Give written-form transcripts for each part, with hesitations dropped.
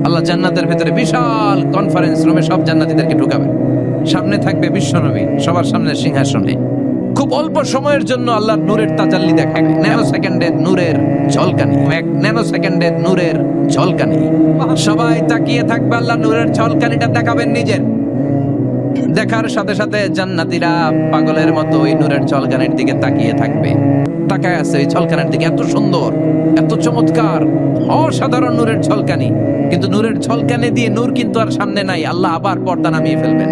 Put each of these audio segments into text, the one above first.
আল্লাহ জান্নাতের ভেতরে বিশাল কনফারেন্স রুমে সব জান্নাতীদেরকে ঢুকাবেন। সামনে থাকবে বিশ্বনবী, সবার সামনে সিংহাসনে। খুব অল্প সময়ের জন্য আল্লাহর নূরের তাজাল্লি দেখাবে। ন্যানো সেকেন্ডের নূরের ঝলকানি, এক ন্যানো সেকেন্ডের নূরের ঝলকানি। সবাই তাকিয়ে থাকবে, আল্লাহ নূরের ঝলকানিটা দেখাবেন নিজের। দেখার সাথে সাথে জান্নাতীরা পাগলের মতো ওই নূরের ঝলকানির দিকে তাকিয়ে থাকবে। তাকায় আছে ওই ঝলকানির দিকে, এত সুন্দর, এত চমৎকার, অসাধারণ নূরের ঝলকানি। কিন্তু নূরের ঝলকানি দিয়ে নূর কিন্তু আর সামনে নাই। আল্লাহ আবার পর্দা নামিয়ে ফেলবেন।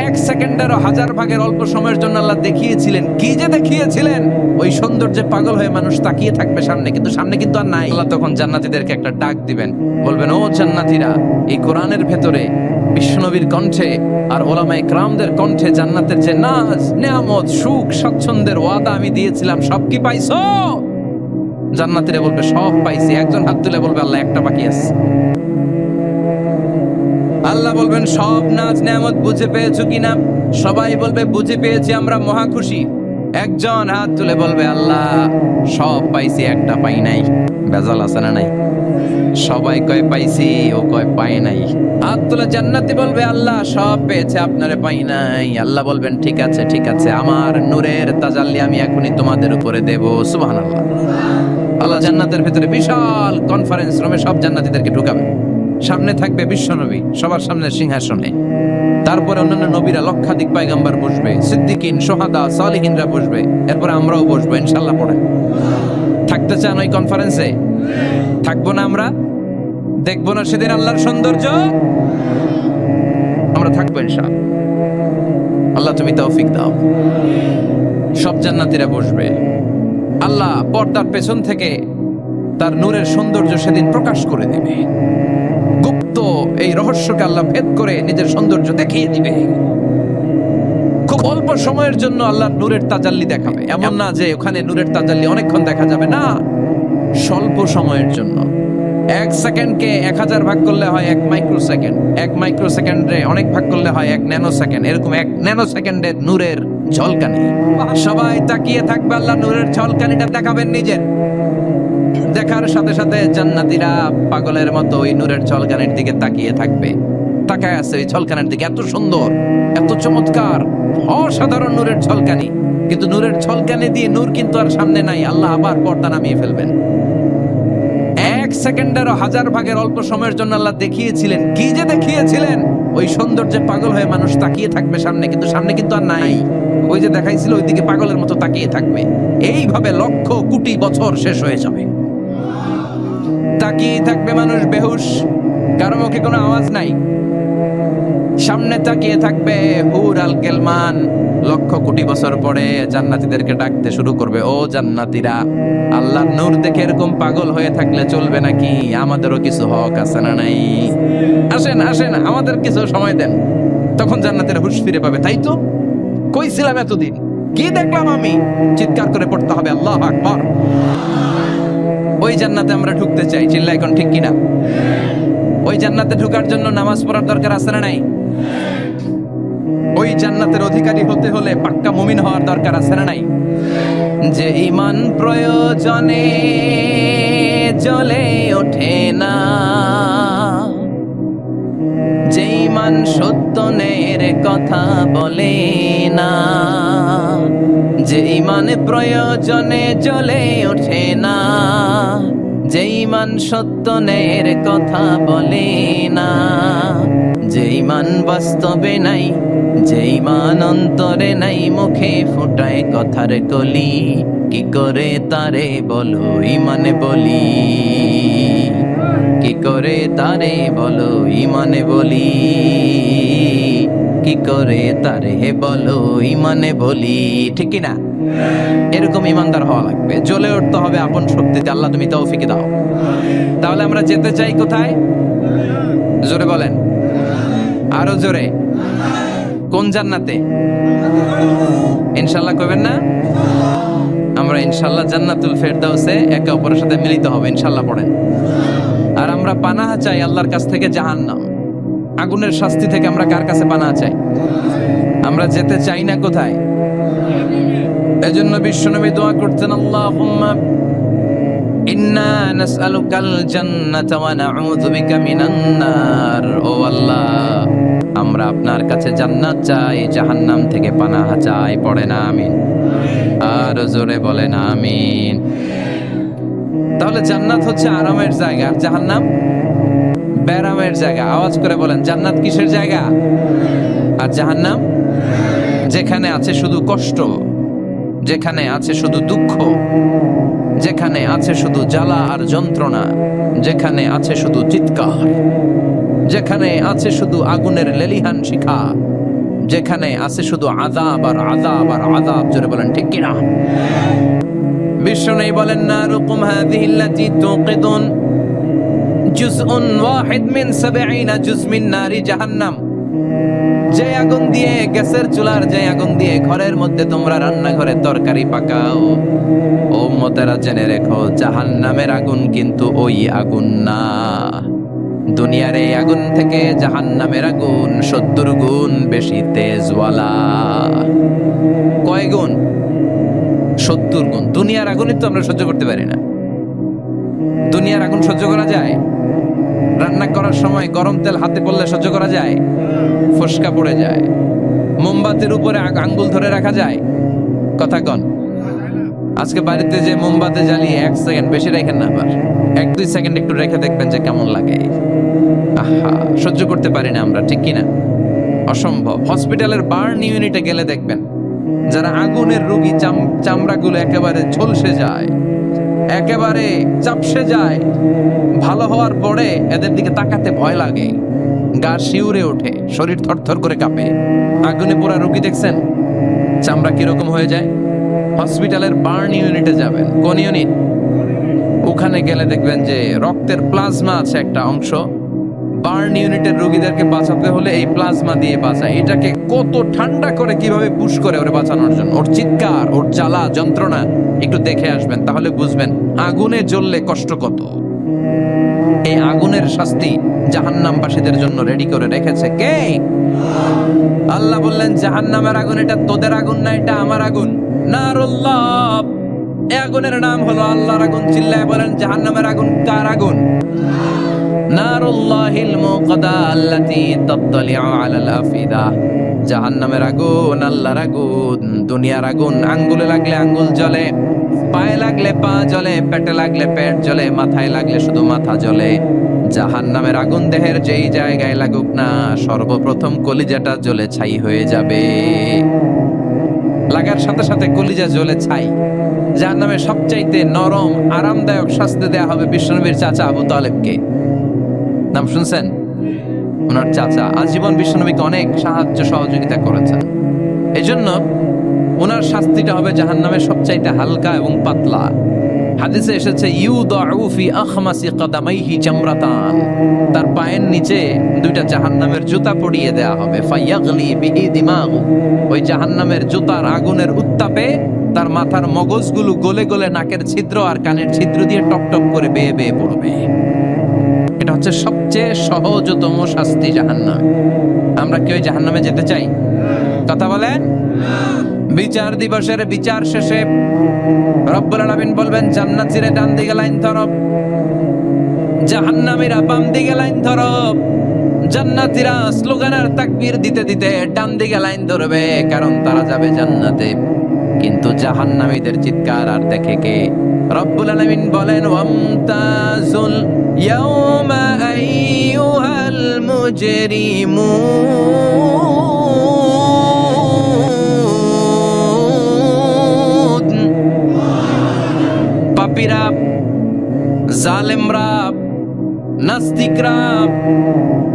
এক সেকেন্ডেরও হাজার ভাগের অল্প সময়ের জন্য আল্লাহ দেখিয়েছিলেন। কি যে দেখিয়েছিলেন, ওই সৌন্দর্যে পাগল হয়ে মানুষ তাকিয়ে থাকবে সামনে, কিন্তু সামনে কিন্তু আর নাই। আল্লাহ তখন জান্নাতীদেরকে একটা ডাক দিবেন, বলবেন, ও জান্নাতীরা, এই কোরআনের ভেতরে বিশ্বনবীর কণ্ঠে আর ওলামায়ে কেরামদের কণ্ঠে জান্নাতের যে নাজ, নেয়ামত, সুখ, স্বাচ্ছন্দ্যের ওয়াদা আমি দিয়েছিলাম, সব কি পাইছো? জান্নাতীরা বলবে, সব পাইছি। একজন হাত তুলে বলবে, আল্লাহ একটা বাকি আছে। আল্লাহ বলবেন, সব নাজ নেয়ামত বুঝে পেয়েছো কিনা? সবাই বলবে, বুঝে পেয়েছি, আমরা মহা খুশি। একজন হাত তুলে বলবে, আল্লাহ সব পাইছি, একটা পাই নাই। বেজাল আছে না নাই? সবাই কয় পাইছি, ও কয় পাই নাই। হাত তুলে জান্নাতি বলবে, আল্লাহ সব পেয়েছে, আপনারে পাই নাই। আল্লাহ বলবেন, ঠিক আছে ঠিক আছে, আমার নূরের তাজাল্লি আমি এখনই তোমাদের উপরে দেব। সুবহানাল্লাহ। আল্লাহ জান্নাতের ভিতরে বিশাল কনফারেন্স রুমে সব জান্নাতীদেরকে ঢুকাবেন। সামনে থাকবে বিশ্বনবী, সবার সামনে সিংহাসনে। তারপরে অন্যান্য নবীরা, লক্ষাধিক পয়গম্বর বসবে, সিদ্দিকিন, সোহাদা, সালিহিনরা বসবে। এরপরে আমরাও বসবো ইনশাআল্লাহ। পড়ে থাকতে চান ওই কনফারেন্সে? থাকবো না আমরা? দেখবো না সেদিন আল্লাহর সৌন্দর্য? আমরা থাকবো ইনশাআল্লাহ। আল্লাহ তুমি তৌফিক দাও। সব জান্নাতীরা বসবে। আল্লাহ পর্দার পেছন থেকে তার নূরের সৌন্দর্য সেদিন প্রকাশ করে দিবে। গুপ্ত এই রহস্যকে আল্লাহ ভেদ করে নিজের সৌন্দর্য দেখিয়ে দিবে। খুব অল্প সময়ের জন্য আল্লাহ নূরের তাজাল্লি দেখাবে। এমন না যে ওখানে নূরের তাজাল্লি অনেকক্ষণ দেখা যাবে, না, স্বল্প সময়ের জন্য। এক সেকেন্ডকে 1000 ভাগ করলে হয় 1 মাইক্রো সেকেন্ড, 1 মাইক্রো সেকেন্ডে অনেক ভাগ করলে হয় 1 ন্যানো সেকেন্ড। এরকম 1 ন্যানো সেকেন্ডের নূরের ঝলকানি। সবাই তাকিয়ে থাকবে, আল্লাহ নূরের ঝলকানিটা দেখাবেন নিজের। দেখার সাথে সাথে জান্নাতীরা পাগলের মতো ওই নূরের ঝলকানির দিকে তাকিয়ে থাকবে। তাকায় আছে ওই ঝলকানির দিকে, এত সুন্দর, এত চমৎকার, অসাধারণ নূরের ঝলকানি। কিন্তু নূরের ঝলকানি দিয়ে নূর কিন্তু আর সামনে নাই। আল্লাহ আবার পর্দা নামিয়ে ফেলবেন। এক সেকেন্ডেরও হাজার ভাগের অল্প সময়ের জন্য আল্লাহ দেখিয়েছিলেন। কি যে দেখিয়েছিলেন, ওই সৌন্দর্যে পাগল হয়ে মানুষ তাকিয়ে থাকবে সামনে, কিন্তু সামনে কিন্তু আর নাই। ওই যে দেখাইছিল, ওইদিকে পাগলের মতো তাকিয়ে থাকবে। এইভাবে লক্ষ কোটি বছর শেষ হয়ে যাবে। তাকিয়ে থাকবে মানুষ বেহুশ, কারো মুখে কোনো আওয়াজ নাই। সামনে তাকিয়ে থাকবে হুর আল কেলমান। লক্ষ কোটি বছর পরে জান্নাতীদেরকে ডাকতে শুরু করবে, ও জান্নাতীরা, আল্লাহর নূর দেখে এরকম পাগল হয়ে থাকলে চলবে নাকি? আমাদেরও কিছু হক আছে না নাই? আসেন আসেন, আমাদের কিছু সময় দেন। তখন জান্নাতীরা হুঁশ ফিরে পাবে, তাই তো কই ছিলাম এতদিন, কি দেখলাম আমি? চিৎকার করে পড়তে হবে, আল্লাহু আকবার। ওই জান্নাতে আমরা ঢুকতে চাই, চিল্লা এখন ঠিক কিনা? ওই জান্নাতে ঢোকার জন্য নামাজ পড়ার দরকার আছে না নাই? ওই জান্নাতের অধিকারী হতে হলে পাক্কা মুমিন হওয়ার দরকার আছে না নাই? যে ঈমান প্রয়োজনে জ্বলে ওঠে না, যে ঈমান সত্যের কথা বলে না, যে ঈমান প্রয়োজনে জ্বলে ওঠে না, যে ঈমান সত্যের কথা বলে না, যে ঈমান বাস্তবে নাই, যে ঈমান অন্তরে নাই, মুখে ফোটায় কথার কলি, কি করে তারে বলো ঈমানে বলি, কি করে তারে বলো ঈমানে বলি, কি করে তারে বলো ঈমানে বলি, ঠিক না? এরকম ঈমানদার হওয়া লাগবে। জ্বলে উঠতে হবে আপন শক্তিতে। আল্লাহ তুমি তৌফিক দাও। তাহলে আমরা যেতে চাই কোথায়? জোরে বলেন, আরো জোরে। কোন জান্নাতে? ইনশাআল্লাহ কইবেন না? আমরা ইনশাআল্লাহ জান্নাতুল ফেরদাউসে একে অপরের সাথে মিলিত হবে ইনশাআল্লাহ। পড়েন। আর আমরা পানাহ চাই আল্লাহর কাছ থেকে জাহান্নাম, আগুনের শাস্তি থেকে। আমরা কার কাছে পানাহ চাই? আমরা যেতে চাই না কোথায়? এজন্য বিশ্বনবী দোয়া করতেন, আল্লাহুম্মা ইন্না নাসআলুকাল জান্নাতা ওয়া নাউযু বিকা মিনান নার। ও আল্লাহ, আমরা আপনার কাছে জান্নাত চাই, জাহান্নাম থেকে পানাহ চাই। পড়েন আমিন। আর জোরে বলেন আমিন। তাহলে জান্নাত হচ্ছে আরামের জায়গা, আর জাহান্নাম ব্যারামের জায়গা। আওয়াজ করে বলেন, জান্নাত কিসের জায়গা আর জাহান্নাম? যেখানে আছে শুধু কষ্ট, যেখানে আছে শুধু দুঃখ, যেখানে আছে শুধু জ্বালা আর যন্ত্রণা, যেখানে আছে শুধু চিৎকার, যেখানে আছে শুধু আগুনের লেলিহান শিখা, যেখানে আছে শুধু আযাব আর আযাব আর আযাব। জোরে বলেন ঠিক কিনা? বিষ্ণু বলেন, নারুকুম হাযিহিল্লাতী তুকিদুন জুজউন ওয়াহিদ মিন ৭০ জুজ মিন নারি জাহান্নাম। যে আগুন দিয়ে, গ্যাসের চুলার যে আগুন দিয়ে ঘরের মধ্যে তোমরা রান্নাঘরে তরকারি পাকাও, ও উম্মতেরা জেনে রেখো, জাহান্নামের আগুন কিন্তু ওই আগুন না। দুনিয়ার এই আগুন থেকে জাহান্নামের আগুন ৭০ গুণ বেশি তেজওয়ালা। কয় গুণ? ৭০ গুণ। দুনিয়ার আগুনই তো আমরা সহ্য করতে পারি না। দুনিয়ার আগুন সহ্য করা যায়? রান্না করার সময় গরম তেল হাতে পড়লে সহ্য করা যায়? ফসকা পড়ে যায়। মোমবাতির উপরে আঙ্গুল ধরে রাখা যায়? কথা কন। আজকে বাড়িতে যে মোমবাতি জ্বালিয়ে ১ সেকেন্ড বেশি রেখেন না, আবার ১-২ সেকেন্ড একটু রেখে দেখবেন যে কেমন লাগে। আহা, সহ্য করতে পারি না আমরা, ঠিক কিনা? অসম্ভব। হসপিটালের বার্ন ইউনিটে গেলে দেখবেন যারা আগুনের রোগী, চামড়াগুলো একেবারে ঝলসে যায়, একেবারে চাপসে যায়। ভালো হওয়ার পরে এদের দিকে তাকাতে ভয় লাগে, গা শিউরে ওঠে, শরীর থরথর করে কাঁপে। আগুনে পোড়া রোগী দেখছেন চামড়া কিরকম হয়ে যায়? হসপিটালের বার্ন ইউনিটে যাবেন। কোন ইউনিট? ওখানে গেলে দেখবেন যে রক্তের প্লাজমা আছে একটা অংশ। বার্ন ইউনিটের রোগীদেরকে বাঁচাতে হলে এই প্লাজমা দিয়ে বাঁচায়। এটাকে কত ঠান্ডা করে কিভাবে পুশ করে ওরে বাঁচানোর জন্য। ওর চিৎকার, ওর জ্বালা যন্ত্রণা একটু দেখে আসবেন, তাহলে বুঝবেন আগুনে জ্বললে কষ্ট কত। এই আগুনের শাস্তি জাহান্নামবাসীদের জন্য রেডি করে রেখেছে কে? আল্লাহ বললেন, জাহান্নামের আগুন এটা তোদের আগুন না, এটা আমার আগুন। নারুল্লাহ, এই আগুনের নাম হলো আল্লাহর আগুন। চিল্লায় বলেন, জাহান্নামের আগুন কার আগুন? নারুল্লাহিল মুকাদা আল্লাতী তাত্তালিউ আলাল আফিদা। জাহান্নামের আগুন আল্লাহর আগুন। দুনিয়ার আগুন আঙ্গুলে লাগলে আঙ্গুল জ্বলে, পায়ে লাগলে পা জ্বলে, পেটে লাগলে পেট জ্বলে, মাথায় লাগলে শুধু মাথা জ্বলে। জাহান্নামের আগুন দেহের যেই জায়গায় লাগুক না, সর্বপ্রথম কলিজাটা জ্বলে ছাই হয়ে যাবে। লাগার সাথে সাথে কলিজা জ্বলে ছাই। জাহান্নামের সবচাইতে নরম আরামদায়ক শাস্তি দেয়া হবে বিশ্বনবীর চাচা আবু তালেবকে। নাম শুনছেন? ওনার চাচা আজীবন বিশ্বনবীকে অনেক সাহায্য সহযোগিতা করেছেন। এজন্য ওনার শাস্তিটা হবে জাহান্নামের সবচাইতে হালকা এবং পাতলা। হাদিসে এসেছে, ইউদাউ ফি আখমাসি কদামাইহি জামরাতান। তার পায়ের নিচে 2টা জাহান্নামের জুতা পরিয়ে দেয়া হবে। ফায়াগলি বিহি দিমাগু। ওই জাহান্নামের জুতার আগুনের উত্তাপে তার মাথার মগজগুলো গলে গলে নাকের ছিদ্র আর কানের ছিদ্র দিয়ে টপটপ করে বেয়ে বেয়ে পড়বে। এটা হচ্ছে সবচেয়ে সহজতম শাস্তি জাহান্নামে। আমরা কি ওই জাহান্নামে যেতে চাই? কথা বলেন। বিচার দিবসের বিচার শেষে রব্বুল আলামিন বলবেন, জান্নাতীরা ডান দিকে লাইন ধরো, জাহান্নামীরা বাম দিকে লাইন ধরো। জান্নাতীরা স্লোগান আর তাকবীর দিতে দিতে ডান দিকে লাইন ধরবে, কারণ তারা যাবে জান্নাতে। কিন্তু জাহান্নামীদের চিৎকার আর দেখে কে? রব্বুল আলামিন বলেন, ওয়ামতাজুল ইয়াউমা আইয়ুহাল মুজরিমুন। পাপীরা, জালেমরা, নাস্তিকরা,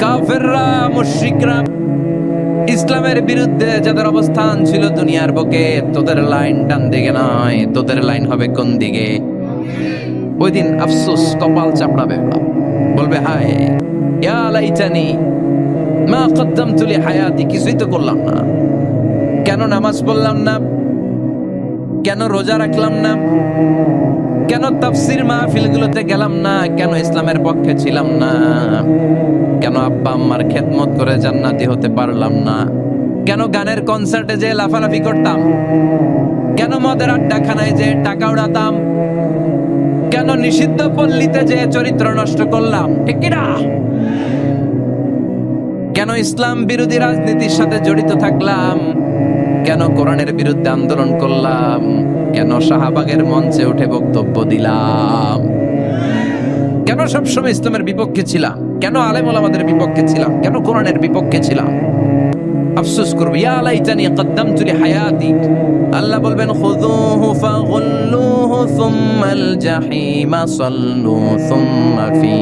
কাফেররা, মুশরিকরা, ইসলামের বিরুদ্ধে যাদের অবস্থান ছিল দুনিয়ার বুকে, তোদের লাইন ডান দিকে নয়, তোদের লাইন হবে কোন দিকে? ওই দিন আফসোস, কপাল চাপড়াবে, বলবে, হায় ইয়া লাইতানি মা কদ্দামতু লি হায়াতি। কিছুই তো করলাম না, কেন নামাজ পড়লাম না, কেন রোজা রাখলাম না, কেন তাফসীর মাহফিলগুলোতে গেলাম না, কেন ইসলামের পক্ষে ছিলাম না, কেন আব্বা আম্মার খেদমত করে জান্নাতি হতে পারলাম না, কেন গানের কনসার্টে যে লাফালাফি করতাম, কেন মদের আড্ডাখানায় যে টাকা উড়াতাম, কেন নিষিদ্ধ পল্লীতে যে চরিত্র নষ্ট করলাম, ঠিক কি না? কেন ইসলাম বিরোধী রাজনীতির সাথে জড়িত থাকলাম? কেন কোরআনের বিরুদ্ধে আন্দোলন করলাম? কেন শাহবাগের মঞ্চে উঠে বক্তব্য দিলাম? কেন সবসময় ইসলামের বিপক্ষে ছিলাম? কেন আলেম ওলামাদের বিপক্ষে ছিলাম? কেন কোরআনের বিপক্ষে ছিলাম? আফসোস করব, ইয়া লাইতানি কদ্দামতু লিহায়াতি। আল্লাহ বলবেন খুযুহু ফাগুল্লুহু সুম্মাল জাহিমা সাল্লু সুম্মা ফি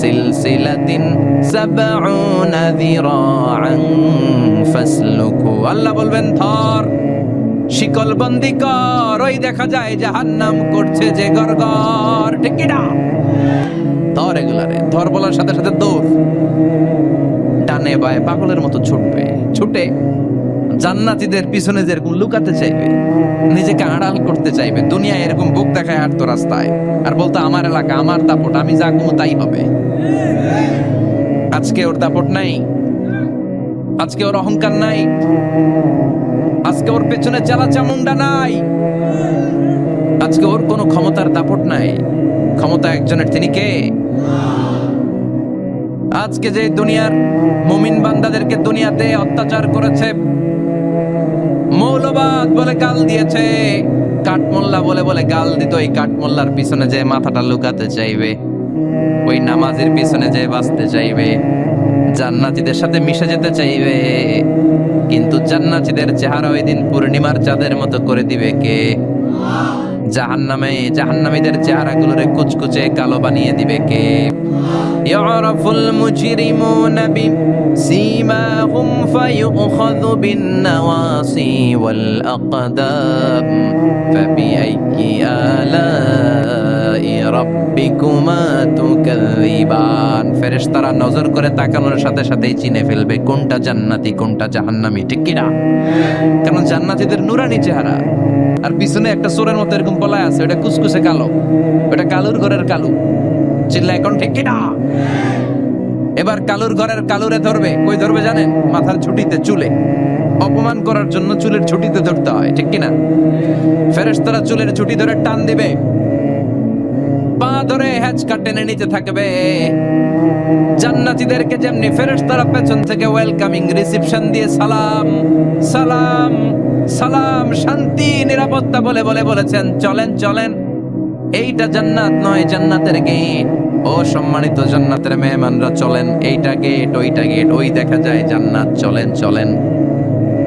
সিলসিলাতিন সাবউনা যিরাআন ফাসলুকু। আল্লাহ বলবেন ধর, শিকল বন্দি কর, ওই দেখা যায় জাহান্নাম করছে যে গরগর, ঠিক কি না? ধর এগুলারে, ধর বলার সাথে সাথে দৌড়, ডানে বায়ে পাগলের মতো ছুটবে, ছুটে জান্নাতীদের পিছনে যেরকম লুকাতে চাইবে, নিজেকে আড়াল করতে চাইবে, দুনিয়ায় এরকম বুক দেখায় হাঁটতো রাস্তায় আর বলতো আমার এলাকা, আমার দাপট, আমি যা কমু তাই হবে। আজকে ওর দাপট নাই, আজকে ওর অহংকার নাই, আজকে ওর পেছনে চালা চামুন্ডা নাই, আজকে ওর কোনো ক্ষমতার দাপট নাই। ক্ষমতা একজনের, তিনি কে? আজকে যে দুনিয়ার মুমিন বান্দাদেরকে দুনিয়াতে অত্যাচার করেছে, মৌলবাদ বলে গাল দিয়েছে, কাঠমোল্লা বলে বলে গাল দিত, এই কাঠমোল্লার পিছনে যে মাথাটা লুকাতে চাইবে, ওই নামাজের পিছনে যে বাঁচতে চাইবে, জান্নাতীদের সাথে মিশে যেতে চাইবে, কিন্তু জান্নাতীদের চেহারা ওই দিন পূর্ণিমার চাঁদের মতো করে দিবে কে? জাহান্নামীদের চেহারাগুলোরে কুচকুচে কালো বানিয়ে দিবে কে? ইয়ারাফুল মুজরিমুনা বিসীমাহুম ফায়ুখাযু বিন-নাওয়াসি ওয়াল আকদাম ফাবিআইয়ি আলাই রাব্বিকুমা তুকাযযিবান। ফেরেশতারা নজর করে তাকানোর সাথে সাথেই চিনে ফেলবে কোনটা জান্নাতি কোনটা জাহান্নামী, ঠিক কি না? কারণ জান্নাতীদের নুরানি চেহারা, আর পিছনে একটা চোরের মতো এরকম পলায় আছে, ওটা কুচকুচে কালো, ওটা কালুর ঘরের কালু। চিল্লা এখন, ঠিক কি না? এবার কালুর ঘরের কালুরে ধরবে, কই ধরবে জানেন? মাথার ঝুঁটিতে, চুলে। অপমান করার জন্য চুলের ঝুঁটিতে ধরতে হয়, ঠিক কি না? ফেরেশতারা চুলের ঝুঁটি ধরে টান দিবে, পা ধরে হ্যাচকা টেনে নিতে থাকবে। জান্নাতীদেরকে যেমনি ফেরেশতারা পেছন থেকে ওয়েলকামিং রিসিপশন দিয়ে সালাম সালাম সালাম, শান্তি নিরাপত্তা বলে বলে বলেছেন চলেন চলেন, এইটা জান্নাত নয়, জান্নাতের গেট। ও সম্মানিত জান্নাতের মেহমানরা চলেন, এইটা গেট, ওইটা গেট, ওই দেখা যায় জান্নাত, চলেন চলেন।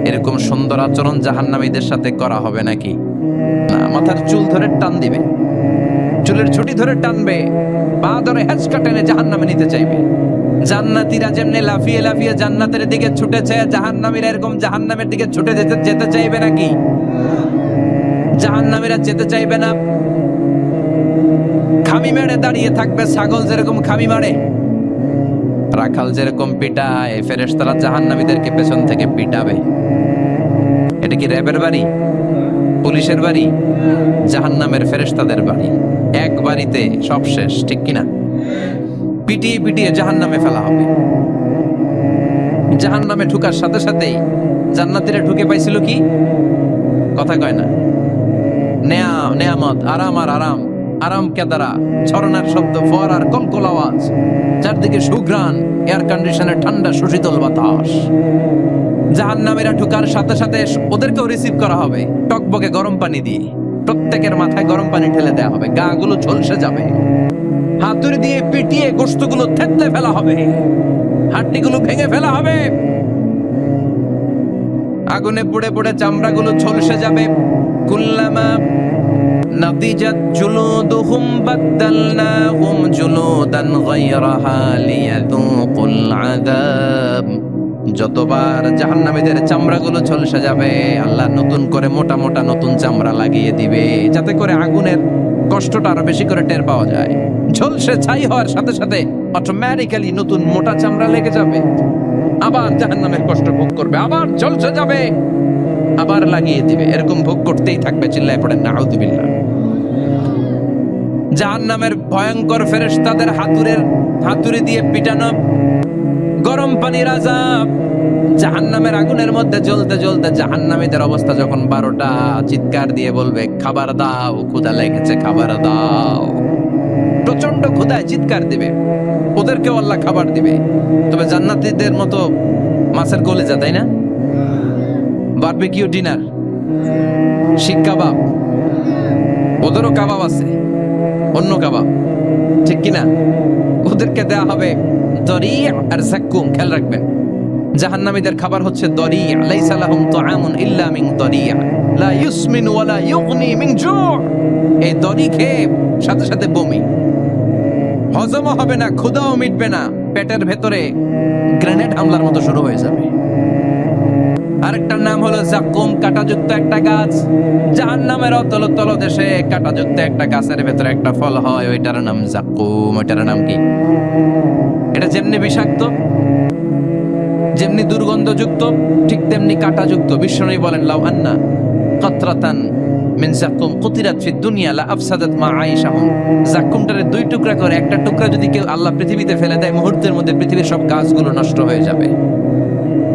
এরকম সুন্দর আচরণ জাহান্নামীদের সাথে করা হবে নাকি? না, মাথার চুল ধরে টান দিবে, চুলের ছুটি ধরে টানবে, পা ধরে হ্যাচকা টেনে জাহান্নামে নিতে চাইবে। জান্নাতীরা যেমনি লাফিয়ে লাফিয়ে জান্নাতের দিকে ছুটেছে, জাহান্নামীরা এরকম জাহান্নামের দিকে ছুটে যেতে চাইবে নাকি? জাহান্নামীরা যেতে চাইবে না, খামি মেরে দাঁড়িয়ে থাকবে। ছাগল যেরকম খামি মারে, রাখাল যেরকম পিটায়, ফেরেশতারা জাহান্নামীদেরকে পেছন থেকে পিটাবে। এটা কি র্যাবের বাড়ি, পুলিশের বাড়ি? জাহান্নামের ফেরেশতাদের বাড়ি। এক বাড়িতে সব শেষ, ঠিক কিনা? পিটিয়ে পিটিয়ে জাহান্নামে ফেলা হবে। জাহান্নামে ঢুকার সাথে সাথেই জান্নাতীরা ঢুকে পাইছিল কি? কথা কয় না। নেয়ামত, আরাম আর আরাম, আরাম কেদারা, ঝরনার শব্দ, ফোয়ারার কলকল আওয়াজ, চারদিকে সুঘ্রাণ, এয়ার কন্ডিশনের ঠান্ডা সুশীতল বাতাস। জাহান্নামীরা ঢুকার সাথে সাথে ওদেরকেও রিসিভ করা হবে টকবকে গরম পানি দিয়ে। প্রত্যেকের মাথায় গরম পানি ঢেলে দেওয়া হবে, গা গুলো ঝলসে যাবে, হাতুড়ি দিয়ে পিটিয়ে গোশতগুলো থেতলে ফেলা হবে, হাড্ডিগুলো ভেঙে ফেলা হবে, আগুনে পুড়ে পুড়ে চামড়াগুলো ঝলসে যাবে। কুল্লামা নাদিজাত জুলুদুহুম বাদদালনাহুম জুলুদান গায়রাহা লিয়াযুকুল আযাব। যতবার জাহান্নামীদের চামড়াগুলো ঝলসে যাবে, আল্লাহ নতুন করে মোটা মোটা নতুন চামড়া লাগিয়ে দিবে, যাতে করে আগুনের কষ্টটা আরো বেশি করে টের পাওয়া যায়। ঝলসে ছাই হওয়ার সাথে সাথে অটোমেটিক্যালি নতুন মোটা চামড়া লেগে যাবে, আবার জাহান্নামের কষ্ট ভোগ করবে, আবার ঝলসে যাবে, আবার লাগিয়ে দিবে। এরকম ভোগ করতেই থাকবে। চিল্লায় পড়েন নাউযুবিল্লাহ। জাহান্নামের ভয়ঙ্কর ফেরেশতাদের হাতুড়ি দিয়ে পিটানো, গরম পানির আযাব, জাহান্নামের আগুনের মধ্যে জ্বলতে জ্বলতে জাহান্নামীদের অবস্থা যখন 12টা, চিৎকার দিয়ে বলবে খাবার দাও, ক্ষুধা লেগেছে, খাবার দাও। প্রচন্ড ক্ষুধায় চিৎকার দিবে, ওদেরকেও আল্লাহ খাবার দিবে। তবে জান্নাতীদের মতো মাছের কলিজা, তাই না? বারবিকিউ ডিনার, শিক কাবাব, ওদেরও কাবাব আছে, অন্য কাবাব, ঠিক কিনা? ওদেরকে দেয়া হবে দরি আর জাক্কুম। খেয়াল রাখবেন, জাহান্নামীদের খাবার হচ্ছে দরি। লাইসা লাহুম তুআমুন ইল্লা মিন দরি লা ইউসমিন ওয়ালা ইউগনি মিন জু'। এই দরি খেয়ে সাথে সাথে বমি, হজম হবে না, ক্ষুধাও মিটবে না, পেটের ভেতরে গ্রেনেড হামলার মতো শুরু হয়ে যাবে। আরেকটার নাম হলো জাক্কুম, কাঁটাযুক্ত একটা গাছ। জাহান্নামের অতল তলদেশে কাঁটাযুক্ত একটা গাছের ভেতরে একটা ফল হয়, ওইটার নাম জাক্কুম। ওইটার নাম কি? এটা যেমনি বিষাক্ত, যেমনি দুর্গন্ধযুক্ত, ঠিক তেমনি কাঁটাযুক্ত। বিশ্বনবী বলেন, লাউ আন্না কাতরাতান মিন জাক্কুম কুতিরাত ফিদ দুনিয়া লা আফসাদাত মা আইশাহুম। জাক্কুমটারে দুই টুকরা করে, একটা টুকরা যদি কেউ আল্লাহ পৃথিবীতে ফেলে দেয়, মুহূর্তের মধ্যে পৃথিবীর সব গাছগুলো নষ্ট হয়ে যাবে।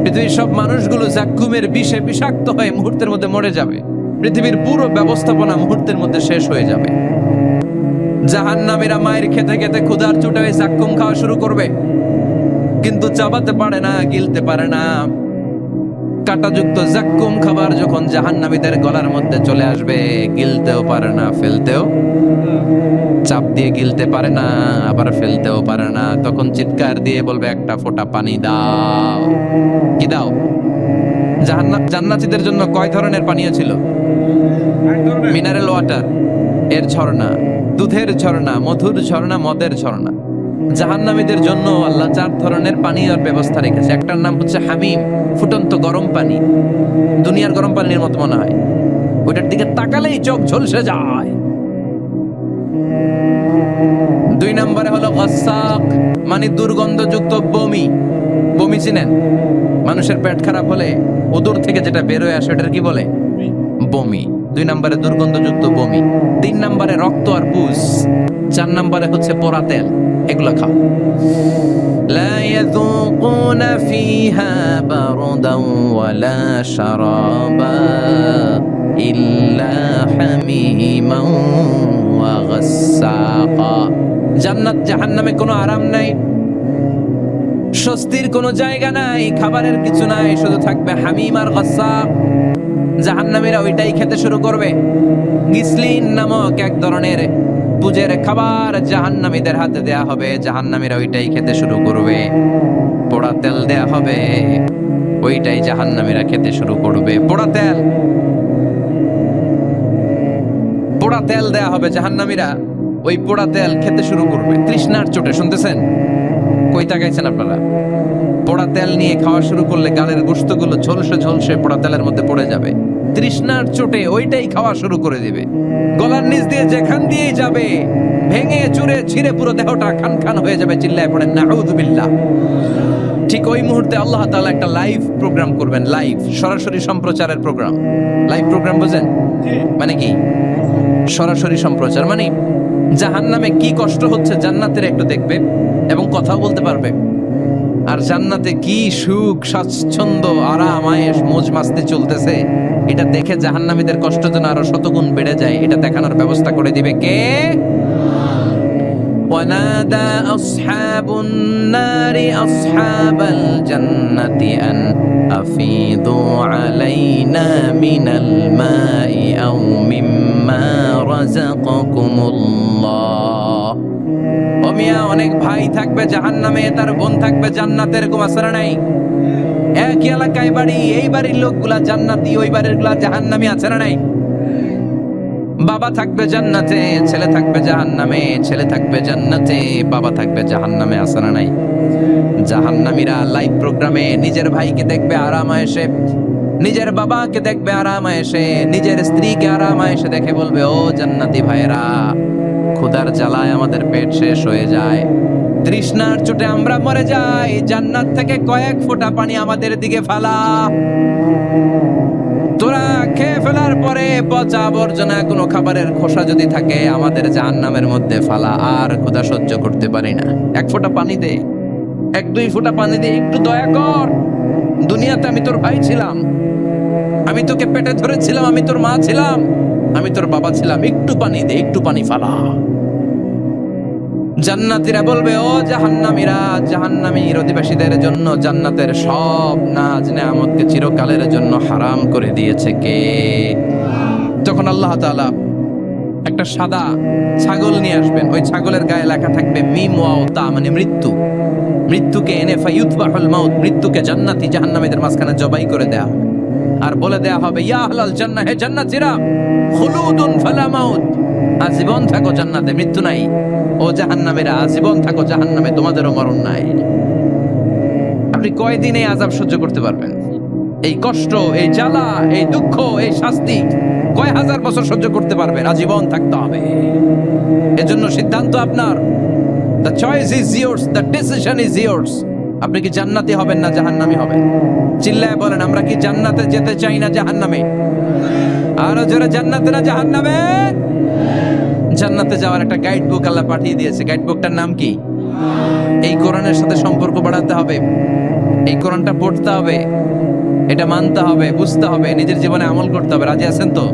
পৃথিবীর সব মানুষগুলো জাক্কুমের বিষে বিষাক্ত হয়ে মুহূর্তের মধ্যে মরে যাবে। পৃথিবীর পুরো ব্যবস্থাপনা মুহূর্তের মধ্যে শেষ হয়ে যাবে। জাহান্নামীরা মায়ের খেতে খেতে ক্ষুধার চোটে জাক্কুম খাওয়া শুরু করবে, কিন্তু চাবাতে পারে না, গিলতে পারে না। কাঁটাযুক্ত জাক্কুম খাবার যখন জাহান্নামীদের গলার মধ্যে চলে আসবে, গিলতেও পারে না, ফেলতেও, চাপ দিয়ে গিলতে পারে না, আবার ফেলতেও পারে না। তখন চিৎকার দিয়ে বলবে, একটা ফোঁটা পানি দাও। কি দাও? জান্নাতীদের জন্য কয় ধরনের পানীয় ছিল? মিনারেল ওয়াটার, এর ঝর্ণা, দুধের ঝর্ণা, মধুর ঝর্ণা, মদের ঝর্ণা। জাহান্নামীদের জন্য আল্লাহ 4 ধরনের পানীয়র ব্যবস্থা রেখেছে। একটার নাম হচ্ছে হামিম, ফুটন্ত গরম পানি, দুনিয়ার গরম পানির মতো মনে হয়, ওইটার দিকে তাকালেই চোখ ঝলসে যায়। 2 নম্বরে হলো গাসাক, মানে দুর্গন্ধযুক্ত বমি। বমি চিনেন? মানুষের পেট খারাপ হলে ওদর থেকে যেটা বের হয়ে আসে, এটার কি বলে? বমি। 2 নম্বরে দুর্গন্ধযুক্ত বমি। 3 নম্বরে রক্ত আর পুজ। 4 নম্বরে হচ্ছে পোড়া তেল। এগুলো খাও। লা ইয়াযুকুনা ফিহা বারদান ওয়ালা শারাবা ইল্লা হামিমান ওয়া গাসসাকা। জান্নাত জাহান্নামে কোনো আরাম নাই, স্বস্তির কোনো জায়গা নাই, খাবারের কিছু নাই, শুধু থাকবে হামিম আর গাসসাক। জাহান্নামীরা ওইটাই খেতে শুরু করবে। গিসলিন নামক এক ধরনের পুজের খাবার জাহান্নামীদের হাতে দেয়া হবে, জাহান্নামীরা ওইটাই খেতে শুরু করবে। পোড়া তেল দেয়া হবে, ওইটাই জাহান্নামীরা খেতে শুরু করবে। পোড়া তেল, পোড়া তেল দেয়া হবে, জাহান্নামীরা ওই পোড়া তেল খেতে শুরু করবে তৃষ্ণার চোটে। শুনতেছেন? কই তাকাইছেন আপনারা? পোড়া তেল নিয়ে খাওয়া শুরু করলে গালের গোশতগুলো ঝলসে ঝলসে পোড়া তেলের মধ্যে পড়ে যাবে। তৃষ্ণার চোটে ওইটাই খাওয়া শুরু করে দিবে। গলার নিচ দিয়ে যেখান দিয়েই যাবে, ভেঙে চুরে ছিঁড়ে পুরো দেহটা খান খান হয়ে যাবে। চিল্লায় পড়েন নাউযুবিল্লাহ। ঠিক ওই মুহূর্তে আল্লাহ তাআলা একটা লাইভ প্রোগ্রাম করবেন, লাইভ, সরাসরি সম্প্রচারের প্রোগ্রাম। লাইভ প্রোগ্রাম বুঝেন? মানে কি? সরাসরি সম্প্রচার মানে জাহান্নামে কি কষ্ট হচ্ছে জান্নাতীরা একটু দেখবে এবং কথাও বলতে পারবে। আর জান্নাতে কি সুখ, স্বাচ্ছন্দ্য, আরাম, আয়েশ, মौज মাস্তি চলতেছে, এটা দেখে জাহান্নামীদের কষ্ট যেন আরো শতগুণ বেড়ে যায়, এটা দেখানোর ব্যবস্থা করে দিবে কে? ওয়ানাদা আসহাবুন নারি আসহাবাল জান্নাতি আন আফিদু আলাইনা মিনাল মাই আও মিম্মা রাযাকাকুমুল্লাহ। ও মিয়া, অনেক ভাই থাকবে জাহান্নামে, তার বোন থাকবে জান্নাতে, এরকম আছে না নাই? একই এলাকায় বাড়ি, এই বাড়ির লোকগুলা জান্নাতি, ওই বাড়ির গুলা জাহান্নামী, আছে না নাই? বাবা থাকবে জান্নাতে, ছেলে থাকবে জাহান্নামে, ছেলে থাকবে জান্নাতে, বাবা থাকবে জাহান্নামে, আছে না নাই? জাহান্নামীরা লাইভ প্রোগ্রামে নিজের ভাইকে দেখবে আরাম আয়েশে, নিজের বাবাকে দেখবে আরাম আয়েশে, নিজের স্ত্রীকে আরাম আয়েশে দেখে বলবে, ও জান্নাতি ভাইরা, ক্ষুধার জ্বালায় আমাদের পেট শেষ হয়ে যায়, তৃষ্ণার চোটে আমরা মরে যাই, জান্নাত থেকে কয়েক ফোঁটা পানি আমাদের দিকে ফালা। তোরা খেয়ে ফেলার পরে পচা আবর্জনা কোনো খাবারের খোসা যদি থাকে আমাদের জাহান্নামের মধ্যে ফালা, আর ক্ষুধা সহ্য করতে পারি না, 1 ফোঁটা পানি দে, 1-2 ফোঁটা পানি দে, একটু দয়া কর। দুনিয়াতে আমি তোর ভাই ছিলাম, আমি তোকে পেটে ধরেছিলাম, আমি তোর মা ছিলাম, আমি তোর বাবা ছিলাম, একটু পানি দে, একটু পানি ফালা। জান্নাতীরা বলবে, ও জাহান্নামীরা, জাহান্নামীর অধিবাসীদের জন্য জান্নাতের সব নাজ নেয়ামতকে চিরকালের জন্য হারাম করে দিয়েছে কে? তখন আল্লাহ তাআলা একটা সাদা ছাগল নিয়ে আসবেন। ওই ছাগলের গায়ে লেখা থাকবে মিম ওয়াও তা, মানে মৃত্যু। মৃত্যুকে এনে ফায়ুতবাহুল মাউত, মৃত্যুকে জান্নাতি জাহান্নামীদের মাঝখানে জবাই করে দেয়া হবে। আর বলে দেয়া হবে, ইয়া আহলাল জান্নাহ, হে জান্নাতীরা, খুলুদুন ফালা মাউত, আজীবন থাকো জান্নাতে, মৃত্যু নাই। ও জাহান্নামীরা, আজীবন থাকো জাহান্নামে, তোমাদেরও মরণ নাই। আপনি কয়দিন এই আযাব সহ্য করতে পারবেন? এই কষ্ট, এই জ্বালা, এই দুঃখ, এই শাস্তি কয় হাজার বছর সহ্য করতে পারবেন? আজীবন থাকতে হবে। এজন্য সিদ্ধান্ত আপনার। The choice is yours, the decision is yours. আপনি কি জান্নাতি হবেন না জাহান্নামী হবেন? চিল্লায় বলেন, আমরা কি জান্নাতে যেতে চাই না জাহান্নামে? আরো জোরে, জান্নাতে না জাহান্নামে? জান্নাতে যাওয়ার একটা গাইড বুক আল্লাহ পাঠিয়ে দিয়েছে। গাইড বুকটার নাম কি? এই কোরআনের সাথে সম্পর্ক বাড়াতে হবে, এই কোরআনটা পড়তে হবে, এটা মানতে হবে, বুঝতে হবে, নিজের জীবনে আমল করতে হবে। রাজি আছেন তো?